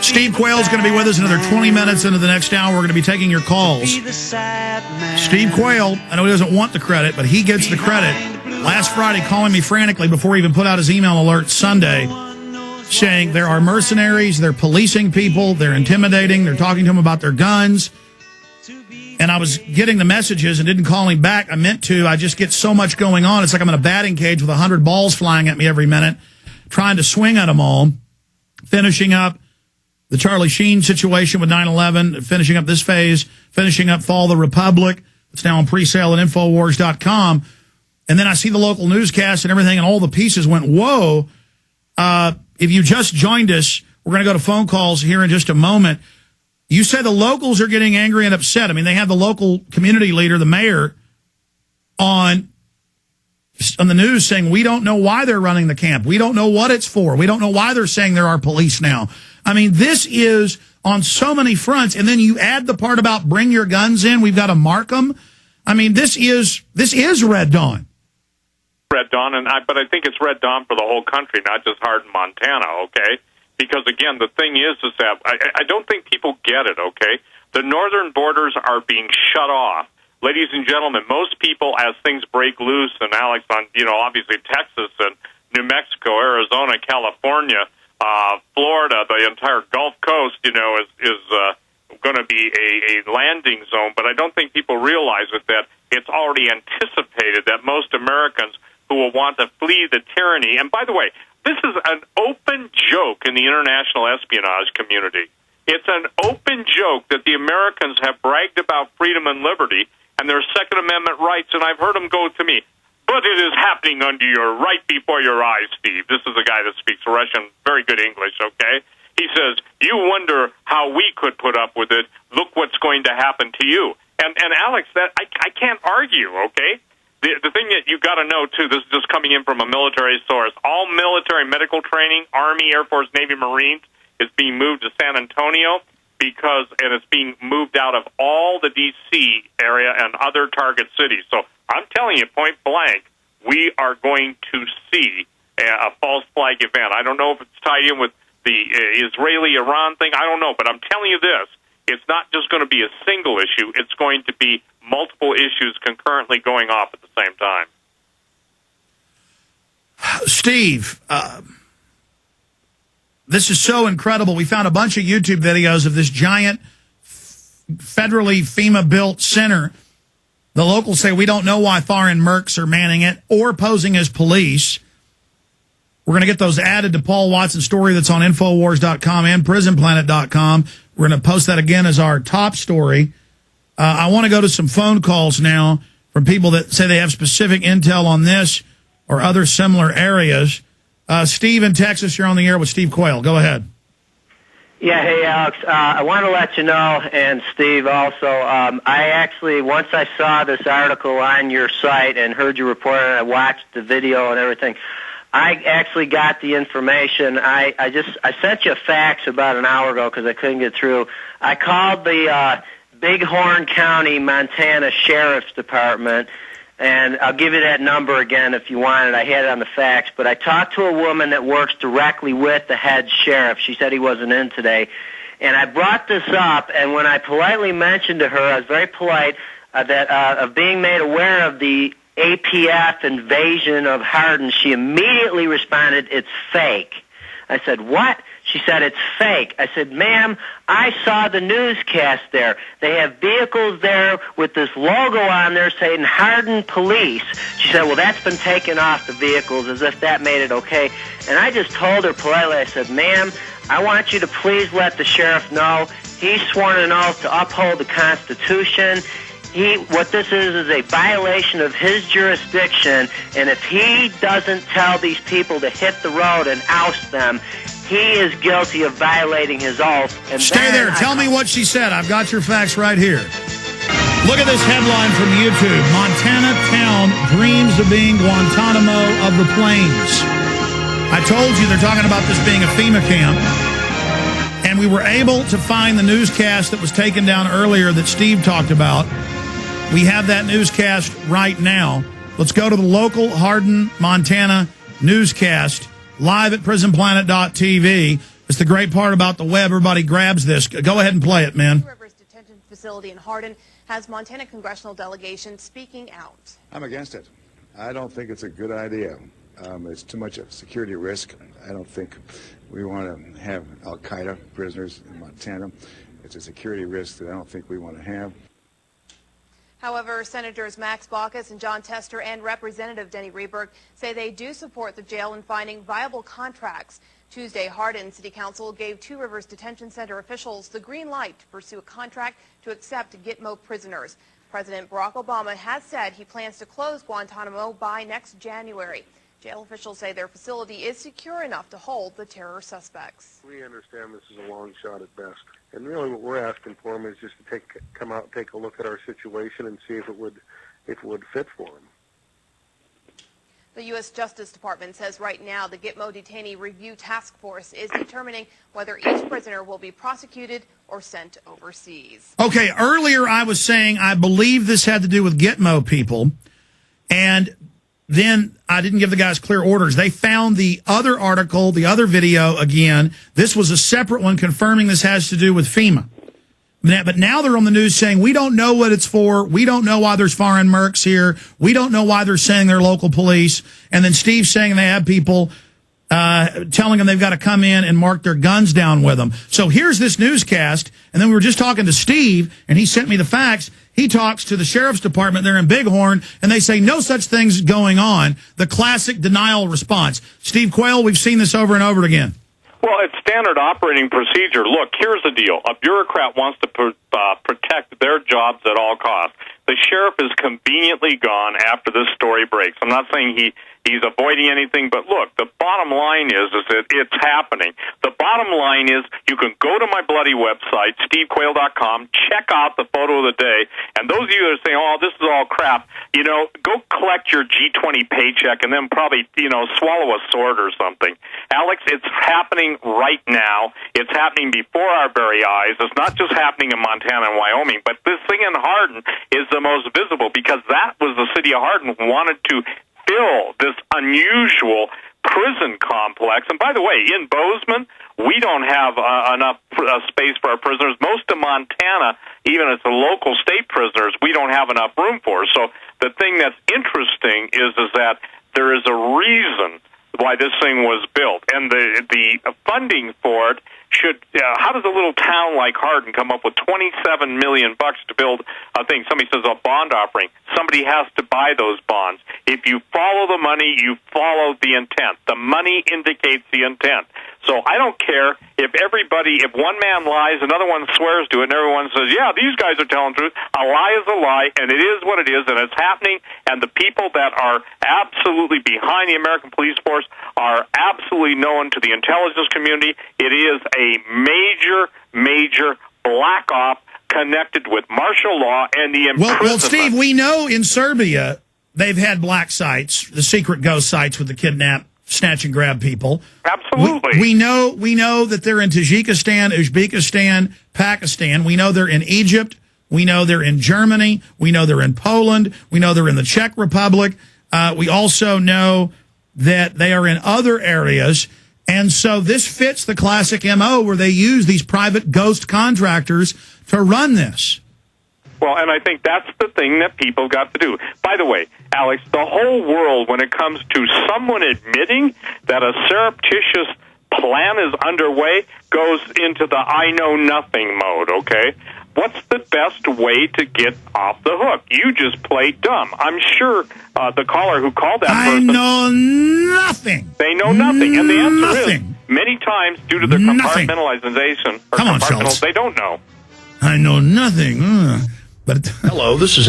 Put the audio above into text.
Steve Quayle is going to be with us another 20 minutes into the next hour. We're going to be taking your calls. Steve Quayle, I know he doesn't want the credit, but he gets the credit. Last Friday, calling me frantically before he even put out his email alert Sunday, saying there are mercenaries, they're policing people, they're intimidating, they're talking to him about their guns. And I was getting the messages and didn't call him back. I meant to. I just get so much going on. It's like I'm in a batting cage with 100 balls flying at me every minute, trying to swing at them all, finishing up the Charlie Sheen situation with 9/11, finishing up this phase, finishing up Fall of the Republic. It's now on pre-sale at Infowars.com. And then I see the local newscast and everything, and all the pieces went, whoa. If you just joined us, we're going to go to phone calls here in just a moment. You say the locals are getting angry and upset. I mean, they have the local community leader, the mayor, on the news saying, we don't know why they're running the camp. We don't know what it's for. We don't know why they're saying there are police now. I mean, this is on so many fronts. And then you add the part about bring your guns in. We've got to mark them. I mean, this is Red Dawn. Red Dawn, but I think it's Red Dawn for the whole country, not just Hardin, Montana, okay? Because, again, the thing is that I don't think people get it, okay? The northern borders are being shut off. Ladies and gentlemen, most people, as things break loose, and Alex, on obviously Texas and New Mexico, Arizona, California, Florida, the entire Gulf Coast, is going to be a landing zone. But I don't think people realize that it's already anticipated that most Americans who will want to flee the tyranny. And by the way, this is an open joke in the international espionage community. It's an open joke that the Americans have bragged about freedom and liberty and their Second Amendment rights, and I've heard them go to me, but it is happening right before your eyes, Steve. This is a guy that speaks Russian, very good English, okay? He says, you wonder how we could put up with it. Look what's going to happen to you. And Alex, that I can't argue, okay? The thing that you've got to know, too, this is just coming in from a military source. All military medical training, Army, Air Force, Navy, Marines, is being moved to San Antonio and it's being moved out of all the D.C. area and other target cities. So I'm telling you, point blank, we are going to see a false flag event. I don't know if it's tied in with the Israeli-Iran thing. I don't know, but I'm telling you this. It's not just going to be a single issue. It's going to be multiple issues concurrently going off at the same time. Steve, this is so incredible. We found a bunch of YouTube videos of this giant federally FEMA-built center. The locals say we don't know why foreign mercs are manning it or posing as police. We're going to get those added to Paul Watson's story that's on Infowars.com and PrisonPlanet.com. We're going to post that again as our top story. I want to go to some phone calls now from people that say they have specific intel on this or other similar areas. Steve in Texas, you're on the air with Steve Quayle. Go ahead. Yeah, hey, Alex. I want to let you know, and Steve also, I actually, once I saw this article on your site and heard you report it, and I watched the video and everything, I actually got the information. I sent you a fax about an hour ago because I couldn't get through. I called the Bighorn County, Montana Sheriff's Department, and I'll give you that number again if you want it. I had it on the fax, but I talked to a woman that works directly with the head sheriff. She said he wasn't in today, and I brought this up, and when I politely mentioned to her, I was very polite, of being made aware of the APF invasion of Hardin, she immediately responded, "It's fake." I said, "What?" She said, "It's fake." I said, "Ma'am, I saw the newscast there. They have vehicles there with this logo on there saying Hardin Police." She said, "Well, that's been taken off the vehicles," as if that made it okay. And I just told her politely, I said, "Ma'am, I want you to please let the sheriff know he's sworn an oath to uphold the Constitution. What this is a violation of his jurisdiction, and if he doesn't tell these people to hit the road and oust them, he is guilty of violating his oath." And stay there. Tell me what she said. I've got your facts right here. Look at this headline from YouTube. Montana town dreams of being Guantanamo of the Plains. I told you they're talking about this being a FEMA camp. And we were able to find the newscast that was taken down earlier that Steve talked about. We have that newscast right now. Let's go to the local Hardin, Montana newscast live at prisonplanet.tv. It's the great part about the web. Everybody grabs this. Go ahead and play it, man. Rivers Detention Facility in Hardin has Montana congressional delegation speaking out. I'm against it. I don't think it's a good idea. It's too much of a security risk. I don't think we want to have al-Qaeda prisoners in Montana. It's a security risk that I don't think we want to have. However, Senators Max Baucus and John Tester and Representative Denny Rehberg say they do support the jail in finding viable contracts. Tuesday, Hardin City Council gave Two Rivers Detention Center officials the green light to pursue a contract to accept Gitmo prisoners. President Barack Obama has said he plans to close Guantanamo by next January. Jail officials say their facility is secure enough to hold the terror suspects. We understand this is a long shot at best. And really what we're asking for them is just to come out and take a look at our situation and see if it would fit for them. The U.S. Justice Department says right now the Gitmo Detainee Review Task Force is determining whether each prisoner will be prosecuted or sent overseas. Okay, earlier I was saying I believe this had to do with Gitmo people, and then I didn't give the guys clear orders. They found the other article, the other video again. This was a separate one confirming this has to do with FEMA. But now they're on the news saying, we don't know what it's for. We don't know why there's foreign mercs here. We don't know why they're saying they're local police. And then Steve's saying they have people telling them they've got to come in and mark their guns down with them. So here's this newscast. And then we were just talking to Steve, and he sent me the facts. He talks to the sheriff's department there in Bighorn, and they say no such thing's going on. The classic denial response. Steve Quayle, we've seen this over and over again. Well, it's standard operating procedure. Look, here's the deal. A bureaucrat wants to protect their jobs at all costs. The sheriff is conveniently gone after this story breaks. I'm not saying he's avoiding anything, but look, the bottom line is that it's happening. The bottom line is you can go to my bloody website, stevequayle.com, check out the photo of the day, and those of you that are saying, oh, this is all crap, go collect your G20 paycheck and then probably, swallow a sword or something. Alex, it's happening right now. It's happening before our very eyes. It's not just happening in Montana and Wyoming, but this thing in Hardin is the most visible because that was the city of Hardin wanted to fill this unusual prison complex. And by the way, in Bozeman, we don't have enough space for our prisoners. Most of Montana, even as the local state prisoners, we don't have enough room for. So the thing that's interesting is that there is a reason why this thing was built, and the funding for it should. How does a little town like Hardin come up with $27 million to build a thing? Somebody says a bond offering. Somebody has to buy those bonds. If you follow the money, you follow the intent. The money indicates the intent. So I don't care if one man lies, another one swears to it, and everyone says, yeah, these guys are telling the truth. A lie is a lie, and it is what it is, and it's happening, and the people that are absolutely behind the American police force are absolutely known to the intelligence community. It is a major black op connected with martial law and the imprisonment. Well, Steve, we know in Serbia they've had black sites, the secret ghost sites with the kidnap, snatch and grab people. Absolutely. We know that they're in Tajikistan, Uzbekistan, Pakistan. We know they're in Egypt. We know they're in Germany. We know they're in Poland. We know they're in the Czech Republic. We also know that they are in other areas. And so this fits the classic MO where they use these private ghost contractors to run this. Well, and I think that's the thing that people got to do. By the way, Alex, the whole world, when it comes to someone admitting that a surreptitious plan is underway, goes into the I know nothing mode, okay? What's the best way to get off the hook? You just play dumb. I'm sure the caller who called that person... I know nothing. They know nothing. And the answer is, many times, due to their compartmentalization, or Come on, Schultz. they don't know. I know nothing. But hello, this is